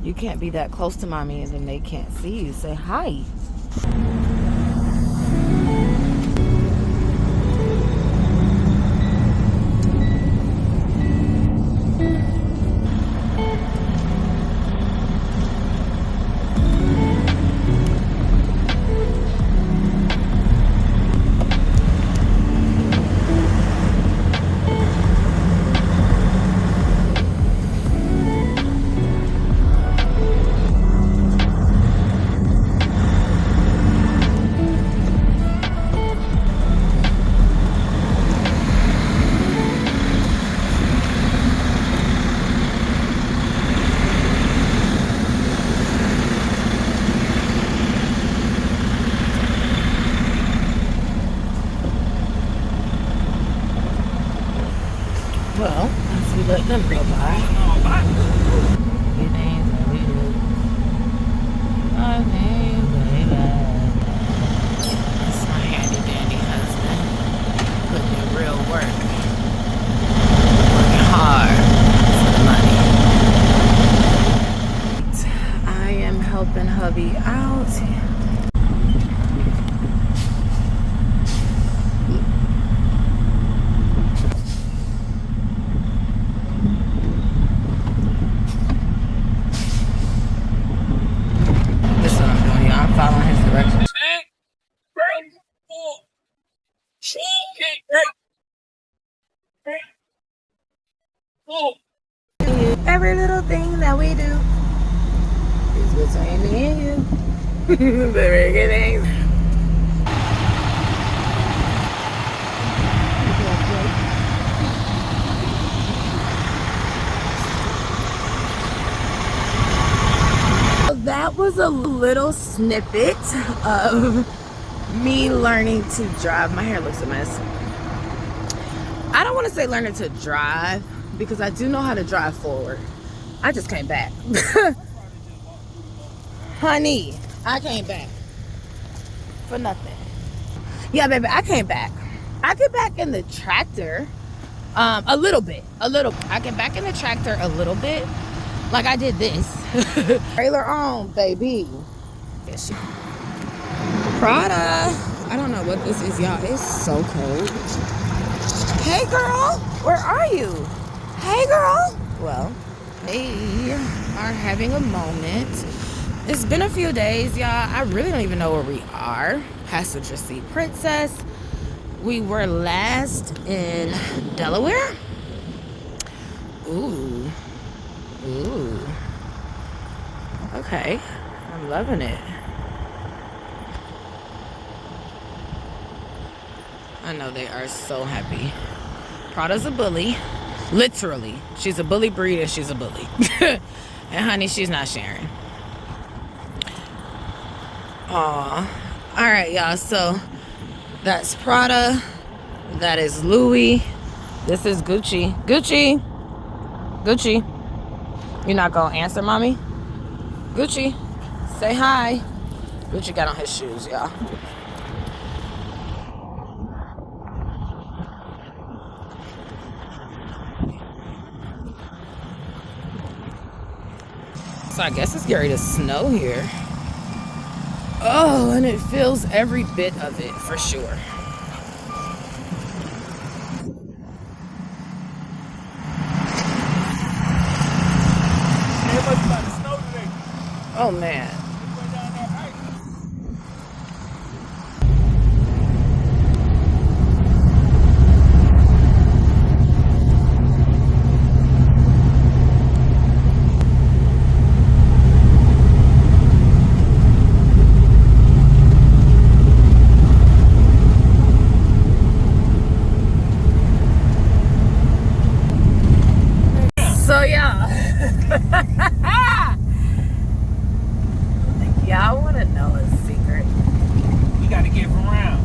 You can't be that close to mommy and then they can't see you. Say hi. Well, as we let them go by, we things that we do. My name, baby. That's my handy dandy husband. Putting in real work. Working hard for the money. I am helping hubby out. Following his directions. Every little thing that we do is between me and you. The very good things. That was a little snippet of me learning to drive. My hair looks a mess. I don't want to say learning to drive because I do know how to drive forward. I just came back. Honey, I came back for nothing. Yeah, baby, I came back. I get back in the tractor a little bit. I get back in the tractor a little bit. Like I did this. Trailer on, baby. Yes, Prada. I don't know what this is, y'all. It's so cold. Hey, girl. Where are you? Hey, girl. Well, we are having a moment. It's been a few days, y'all. I really don't even know where we are. Passenger seat princess. We were last in Delaware. Ooh. Ooh. Okay. I'm loving it. I know they are so happy. Prada's a bully. Literally. She's a bully breed and she's a bully. And honey, she's not sharing. Aw. Alright, y'all. So that's Prada. That is Louis. This is Gucci. Gucci. Gucci. You're not gonna answer, mommy? Gucci, say hi. Gucci got on his shoes, y'all. So I guess it's getting ready to snow here. Oh, and it feels every bit of it for sure. Oh man. So yeah. Y'all want to know a secret? We got to get around.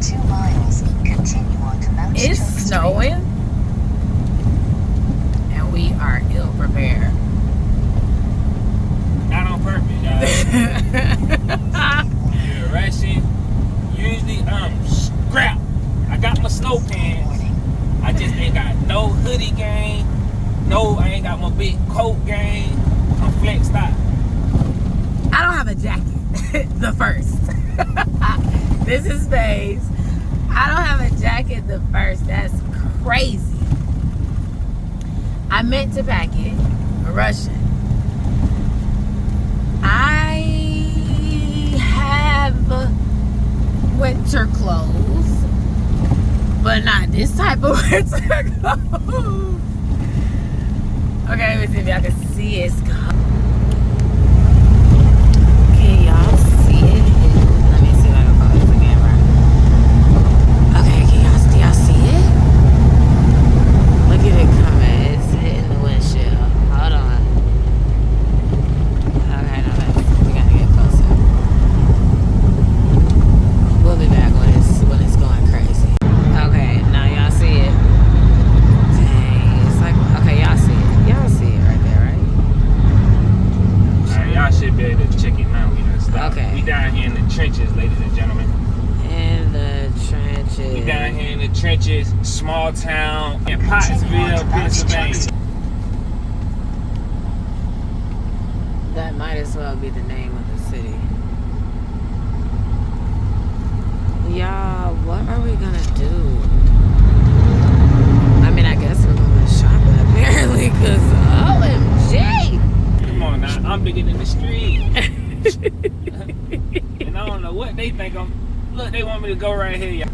2 miles. Continue on to Mount It's Stokes snowing, and we are ill prepared. Not on purpose, y'all. You're rushing. Usually, scrap. I got my snow pants. I just ain't got no hoodie game. No, I ain't got my big coat gang. I'm flexed out. I don't have a jacket. The first. This is space. I don't have a jacket the first. That's crazy. I meant to pack it. Russian. I have winter clothes, but not this type of winter clothes. Okay, let me see if y'all can see it. Can y'all see it? Let me see if I can focus the camera. Okay, do y'all see it? Look at it coming. It's hitting the windshield. Hold on. Okay, no, we gotta get closer. We'll be back when it's going crazy. Okay, now y'all see it. Dang, it's like, okay, y'all see it. Y'all see it right there, right? Y'all should be able to check it now. We done stopped. Okay. We down here in the trenches, ladies and gentlemen. In the trenches. We down here in the trenches, small town in Pottsville, Pennsylvania. That might as well be the name of the city. Y'all, what are we gonna do? I mean, I guess we're going shopping apparently, cause OMG! Come on now, I'm bigger than the street. And I don't know what they think I'm. Look, they want me to go right here, y'all.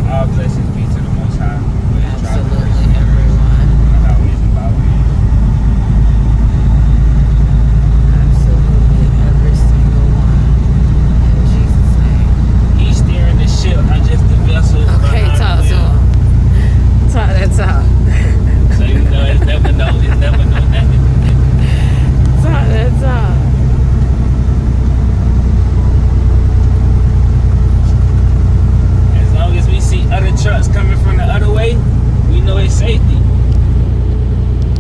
All blessings be to the Most High. Absolutely, everyone. How is it about it? Absolutely, every single one. In Jesus' name. He's steering the ship, not just the vessel. Okay, talk to him. Talk that talk. So you know, it's never know nothing. Talk that talk. As long as we see other trucks coming from the other way, we know it's safety.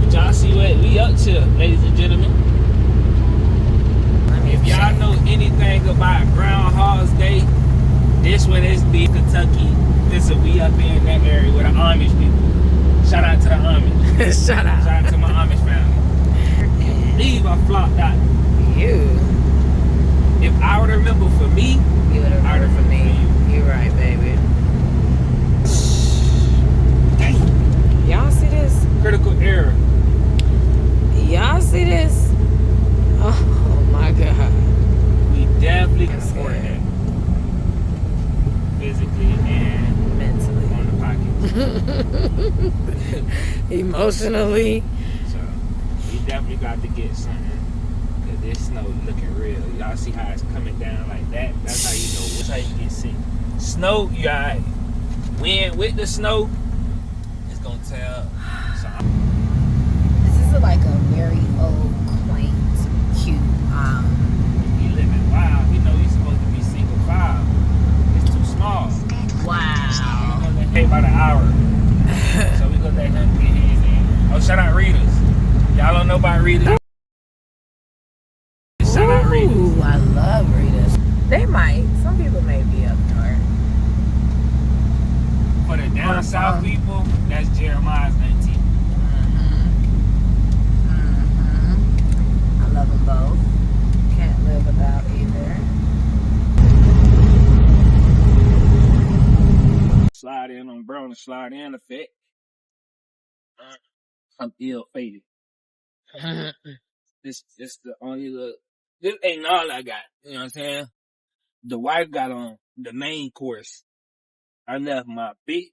But y'all see what we up to, ladies and gentlemen. Let me If y'all check. know anything about Groundhog's Day, this one is big Kentucky. This will be up in that area with the Amish people. Shout out to the Amish. Shut up. Shout out to my Amish family. Leave I flopped out. You. If I would remember for me, You would have I heard would from me. remember You're right, baby. dang, Y'all see this? critical error. Y'all see this? Oh my God. We definitely can I'm afford scared. that. Physically and Mentally. on the pocket. Emotionally. So we definitely got to get something. Cause this snow looking real. Y'all see how it's coming down like that? That's how you know. That's how you get sick. Snow, you alright. Wind with the snow, it's gonna tell. So This is like a very old, quaint, cute, you living wild. You know you're supposed to be single file. It's too small. wow. We gonna let him by the hour. So we gonna let him get his in. Oh, shout out readers. Y'all don't know about readers. Shout out readers. Ooh, I love readers. They might. Some people may be up north. For the down Or south some. people, that's Jeremiah's 19. I love them both. Can't live without either. Slide in on brown and slide in effect. I'm ill fated. This the only look. This ain't all I got. You know what I'm saying? The wife got on the main course. I left my big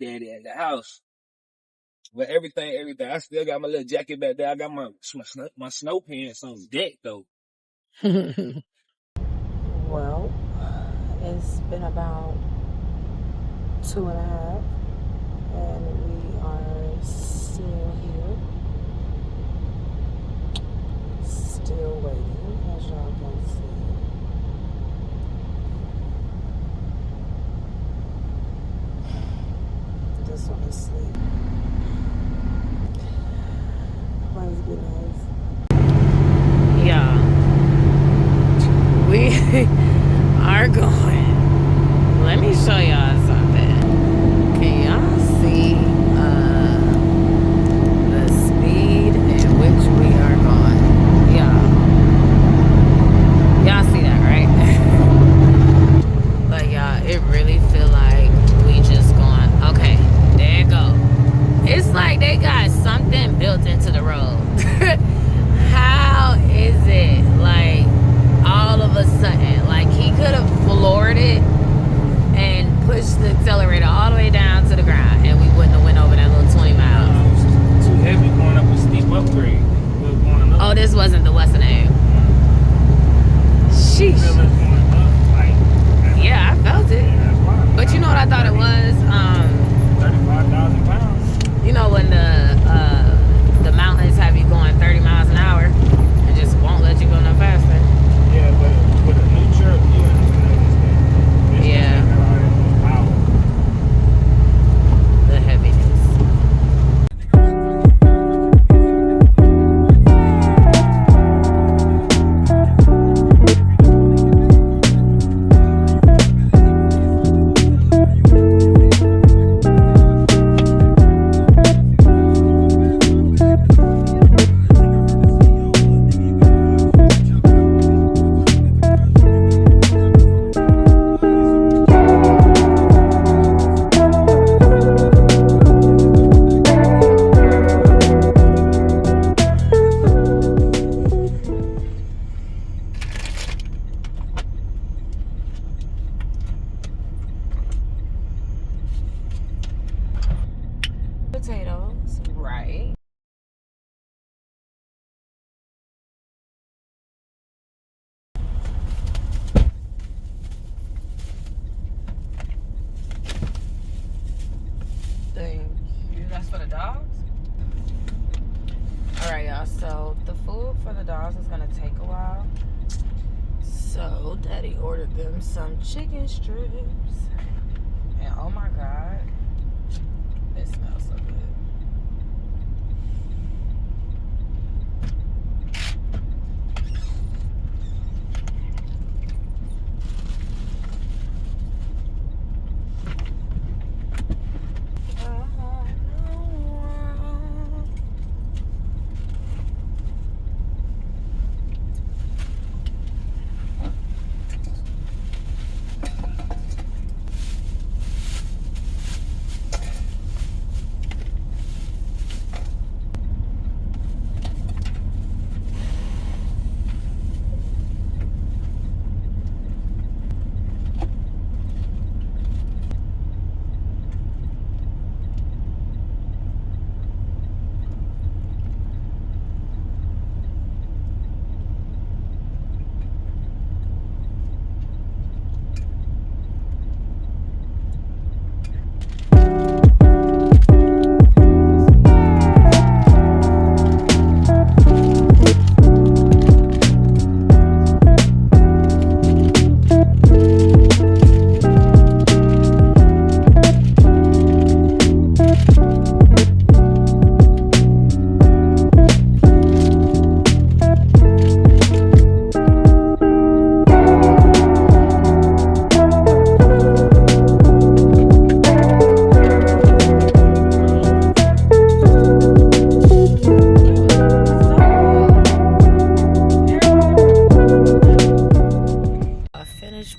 daddy at the house. But everything. I still got my little jacket back there. I got my snow pants on deck though. Well, it's been about 2.5, and we are still here, still waiting, as y'all can see. just want to sleep. Might be nice. Yeah. We are going. Let me show y'all something. Can y'all see the speed at which we are going? Y'all see that, right? Like, y'all, it really feel like we just going. Okay, there it go. It's like they got something built into the road. How is it like all of a sudden? Like, he could have floored it and pushed the accelerator all the way down to the ground, and we wouldn't have went over that little 20 miles. It was too heavy going up a steep upgrade. Oh, this wasn't the what's the name? Sheesh. Yeah, I felt it. But you know what I thought it was? 35,000 pounds. You know when the mountains have you going 30 miles an hour and just won't let you go no faster? Yeah, but with a new truck, you understand this thing. Yeah. Power. The heaviness. Potatoes, right? Thank you. That's for the dogs? Alright, y'all. So, the food for the dogs is going to take a while. So, Daddy ordered them some chicken strips. And oh my God, it smells so good.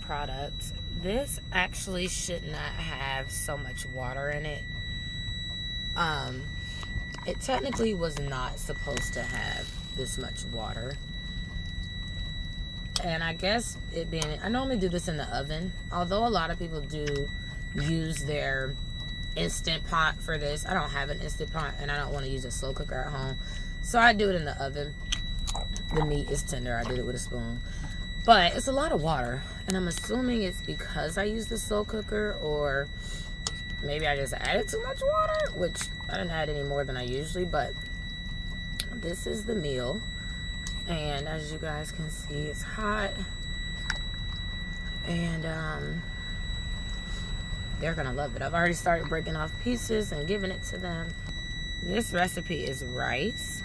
Product. This actually should not have so much water in it. It technically was not supposed to have this much water. And I guess it being, I normally do this in the oven, although a lot of people do use their Instant Pot for this. I don't have an Instant Pot and I don't want to use a slow cooker at home, so I do it in the oven. The meat is tender. I did it with a spoon. But it's a lot of water, and I'm assuming it's because I used the slow cooker, or maybe I just added too much water, which I didn't add any more than I usually. But this is the meal, and as you guys can see, it's hot, and They're gonna love it. I've already started breaking off pieces and giving it to them. This recipe is rice,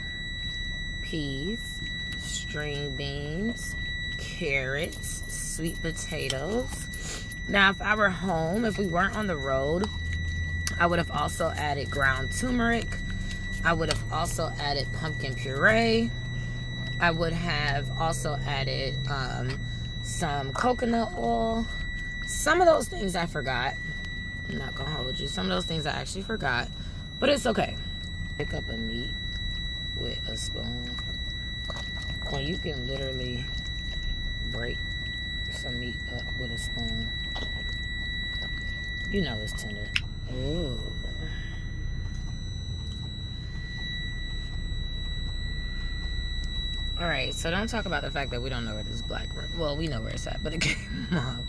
peas, string beans, carrots, sweet potatoes. Now, if I were home, if we weren't on the road, I would have also added ground turmeric. I would have also added pumpkin puree. I would have also added some coconut oil. Some of those things I forgot. I'm not gonna hold you. Some of those things I actually forgot, but it's okay. Pick up a meat with a spoon. Well, you can literally break some meat up with a spoon. You know it's tender. Ooh. All right, so don't talk about the fact that we don't know where this black, well, we know where it's at, but it came up.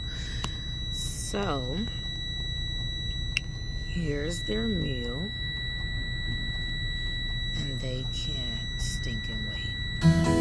So, here's their meal, and they can't stink and wait.